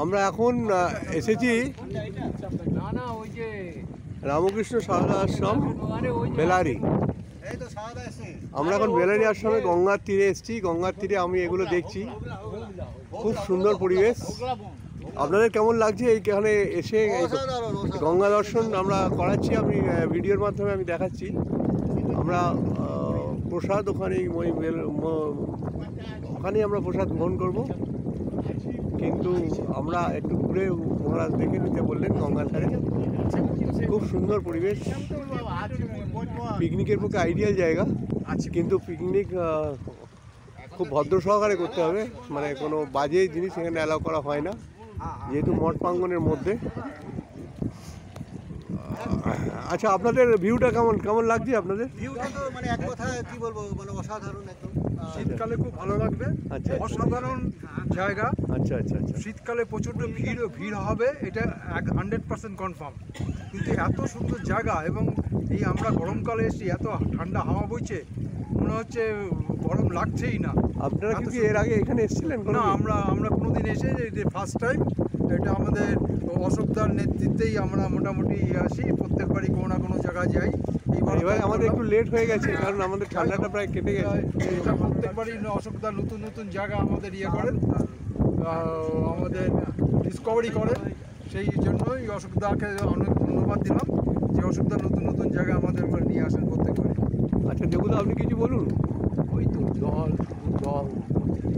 আমরা এখন এসেছি রামকৃষ্ণ সারদা আশ্রম বেলারি। আমরা এখন বেলারি আশ্রমে গঙ্গার তীরে এসেছি। গঙ্গার তীরে আমি এগুলো দেখছি, খুব সুন্দর পরিবেশ। আপনাদের কেমন লাগছে এইখানে এসে? গঙ্গা দর্শন আমরা করাচ্ছি, আমি ভিডিওর মাধ্যমে আমি দেখাচ্ছি। আমরা প্রসাদ ওখানেই আমরা প্রসাদ গ্রহণ করব, কিন্তু আমরা একটু ঘুরে মহারাজ দেখে নিতে বললেন গঙ্গার ধারে। খুব সুন্দর পরিবেশ, পিকনিকের পক্ষে আইডিয়াল জায়গা, কিন্তু পিকনিক খুব ভদ্র সহকারে করতে হবে, মানে কোনো বাজে জিনিস এখানে অ্যালাউ করা হয় না, যেহেতু মঠ প্রাঙ্গণের মধ্যে। আচ্ছা, আপনাদের ভিউটা কেমন লাগছে? আপনাদের ভিউটা তো মানে এক কথায় কি বলবো, মানে অসাধারণ একদম। শীতকালে খুব ভালো লাগবে। আচ্ছা, অসাধারণ জায়গা। আচ্ছা আচ্ছা আচ্ছা। শীতকালে প্রচণ্ড ভিড় হবে, এটা 100% কনফার্ম। কিন্তু এত সুন্দর জায়গা, এবং এই আমরা গরমকালে এসেছি, এত ঠান্ডা হাওয়া বইছে, মনে হচ্ছে গরম লাগছেই না। আপনারা কি এর আগে এখানে এসেছিলেন? না, আমরা কোনোদিন এসে ফার্স্ট টাইম। এটা আমাদের অশোকদার নেতৃত্বেই আমরা মোটামুটি আসি, প্রত্যেকবারই কোনো না কোনো জায়গায় যাই। এবার আমাদের একটু লেট হয়ে গেছে, কারণ আমাদের ঠান্ডাটা প্রায় কেটে গেছে। এটা প্রত্যেকবারই অশোকদার নতুন নতুন জায়গা আমাদের করেন, আমাদের ডিসকভারি করেন। সেই জন্যই অশোকদাকে অনেক ধন্যবাদ দিলাম যে অশোকদার নতুন নতুন জায়গা আমাদের নিয়ে আসেন প্রত্যেকবারই। আচ্ছা দেবুদা, আপনি কিছু বলুন। ওই তো জল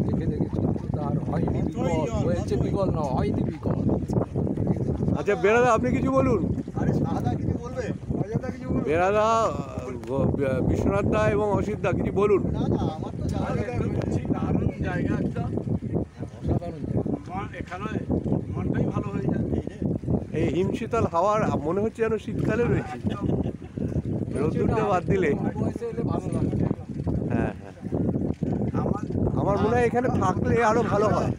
দেখে দেখেছি, তার হয়নি বিকল, হয়েছে বিকল না, হয়নি বিকল। আচ্ছা বেড়াদা, আপনি কিছু বলুন। আরে সাদা কিছু বলবে? বেড়াদা, বিশ্বনাথ দা এবং অসিত দা কিছু বলুন। না না, আমার তো জানা দারুণ জায়গা একটা, অসাধারণ জায়গা। এখানে মনটাই ভালো হয়ে যায়। এই হিমশীতল হাওয়ার মনে হচ্ছে যেন শীতকালে রয়েছে, রোদ্দুরটা বাদ দিলে। ভালো লাগছে। হ্যাঁ হ্যাঁ, আমার মনে হয় এখানে থাকলে আরো ভালো হয়।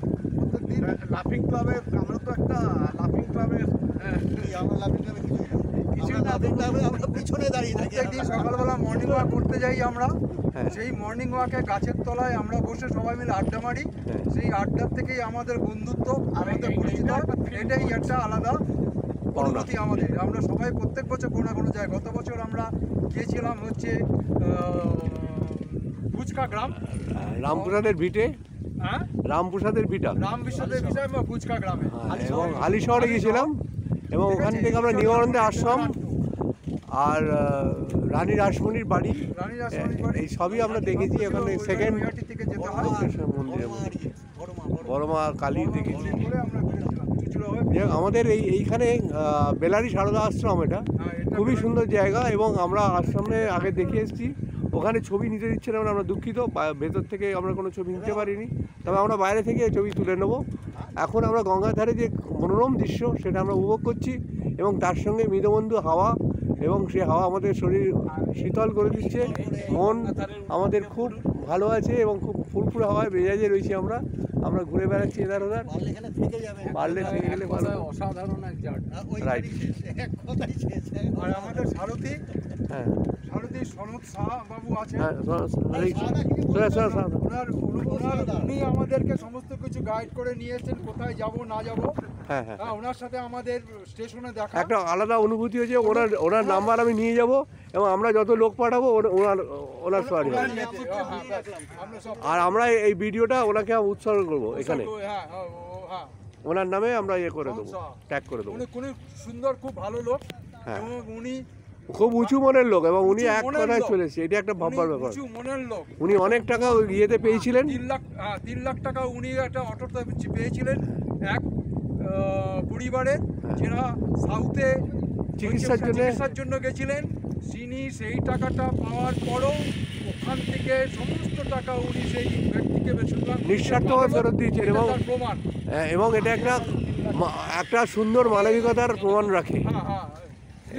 লাফিং ক্লাবে আমরা তো একটা লাফিং ক্লাবে আমরা লাফিং ক্লাবে কিছুই না, লাফিং ক্লাবে আমরা পিছনে দাঁড়িয়ে থাকি। প্রত্যেকদিন সকালবেলা মর্নিং ওয়াক করতে যাই আমরা। হ্যাঁ। সেই মর্নিং ওয়াকে গাছের তলায় আমরা বসে সবাই মিলে আড্ডা মারি। হ্যাঁ। সেই আড্ডার থেকেই আমাদের বন্ধুত্ব, আমাদের পরিচিত, এটাই একটা আলাদা অনুভূতি আমাদের। আমরা সবাই প্রত্যেক বছর কোনো না কোনো জায়গায়, গত বছর আমরা গিয়েছিলাম হচ্ছে ফুচকা গ্রাম, রামপ্রসাদের ভিটে, হ্যাঁ রামপ্রসাদের ভিটা, রাম বিশ্বদের বিষয় ফুচকা গ্রামে, এবং হালি শহরে গেছিলাম, এবং ওখান থেকে আমরা নিগমানন্দ আশ্রম আর রানী রাসমণির বাড়ি, এই সবই আমরা দেখেছি। ওখানে সেকেন্ড থেকে যেতে হয় মন্দিরে বড়মা কালীর দেখেছি। করে আমরা ঘুরেছিলাম চুচুড়া হয়ে। আমাদের এইখানে বেলারি সারদা আশ্রম, এটা খুবই সুন্দর জায়গা, এবং আমরা আশ্রমে আগে দেখে এসেছি। ওখানে ছবি নিতে দিচ্ছে না, আমরা দুঃখিত, ভেতর থেকে আমরা কোনো ছবি নিতে পারিনি, তবে আমরা বাইরে থেকে ছবি তুলে নেব। এখন আমরা গঙ্গার ধারে যে মনোরম দৃশ্য সেটা আমরা উপভোগ করছি, এবং তার সঙ্গে মৃদুমন্দু হাওয়া, এবং সে হাওয়া আমাদের শরীর শীতল করে দিচ্ছে, মন আমাদের খুব ভালো আছে, এবং খুব ফুরফুরে হাওয়ায় মেজাজে রয়েছি। আমরা ঘুরে বেড়াচ্ছি এধার ওধার, পারলে থেকে গেলে ভালো। অসাধারণ এক জায়গা। রাইট। আর আমাদের সারথি, হ্যাঁ সারথি সনৎ শাহ বাবু আছেন। হ্যাঁ, উনি আমাদেরকে সমস্ত কিছু গাইড করে নিয়েছেন, কোথায় যাব না যাব। হ্যাঁ হ্যাঁ, ওনার সাথে আমাদের স্টেশনে দেখা একটা আলাদা অনুভূতি হয়েছে। ওনার নাম্বার আমি নিয়ে যাব, এবং আমরা যত লোক পাঠাবো ওনার সরি, আর আমরা এই ভিডিওটা ওনাকে উৎসর্গ করবো এখানে, ওনার নামে আমরা করে দেবো, ট্যাগ করে দেবো। উনি সুন্দর, খুব ভালো লোক, হ্যাঁ, এবং উনি খুব উঁচু মনের লোক, এবং উনি এক কথায় চলেছে, এটা একটা ভাববার ব্যাপার। উঁচু মনের লোক। উনি অনেক টাকা ওই ইয়েতে পেয়েছিলেন, 3 লাখ টাকা উনি একটা অটোতে পেয়েছিলেন এক পরিবারে, যারা সাউথে চিকিৎসার জন্য গেছিলেন। তিনি সেই টাকাটা পাওয়ার পরও ওখান থেকে সমস্ত টাকা উনি সেই ব্যক্তিকে নিঃস্বার্থভাবে ফেরত দিয়েছেন, এবং এটা একটা সুন্দর মানবিকতার প্রমাণ রাখে।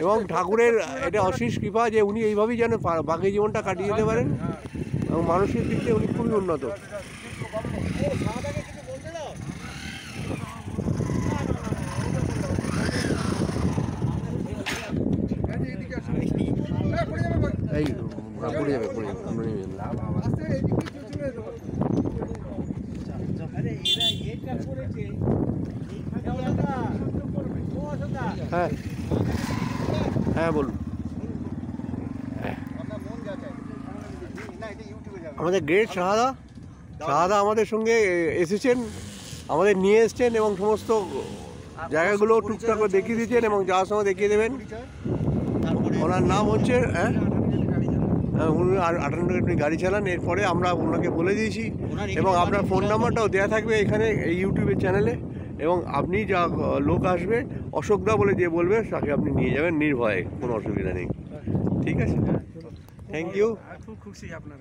এবং ঠাকুরের এটা অশেষ কৃপা যে উনি এইভাবেই যেন বাকি জীবনটা কাটিয়ে যেতে পারেন, এবং মানুষের দিক থেকে উনি খুবই উন্নত। এই পড়ে যাবে হ্যাঁ হ্যাঁ বলুন। আপনার মন যা চায় না, এটা ইউটিউবে যাবে। আমাদের গ্রেট শাহাদা আমাদের সঙ্গে এসেছেন, আমাদের নিয়ে এসছেন এবং সমস্ত জায়গাগুলো টুকটাক করে দেখিয়ে দিয়েছেন এবং যাওয়ার সময় দেখিয়ে দেবেন। তারপরে ওনার নাম হচ্ছে উনি 58 গাড়ি চালান। এরপরে আমরা ওনাকে বলে দিয়েছি এবং আপনার ফোন নাম্বারটাও দেওয়া থাকবে এখানে এই ইউটিউবের চ্যানেলে, এবং আপনি যা লোক আসবে অশোকদা বলে যে বলবে তাকে আপনি নিয়ে যাবেন নির্ভয়ে, কোনো অসুবিধা নেই। ঠিক আছে, থ্যাংক ইউ। খুব খুশি আপনার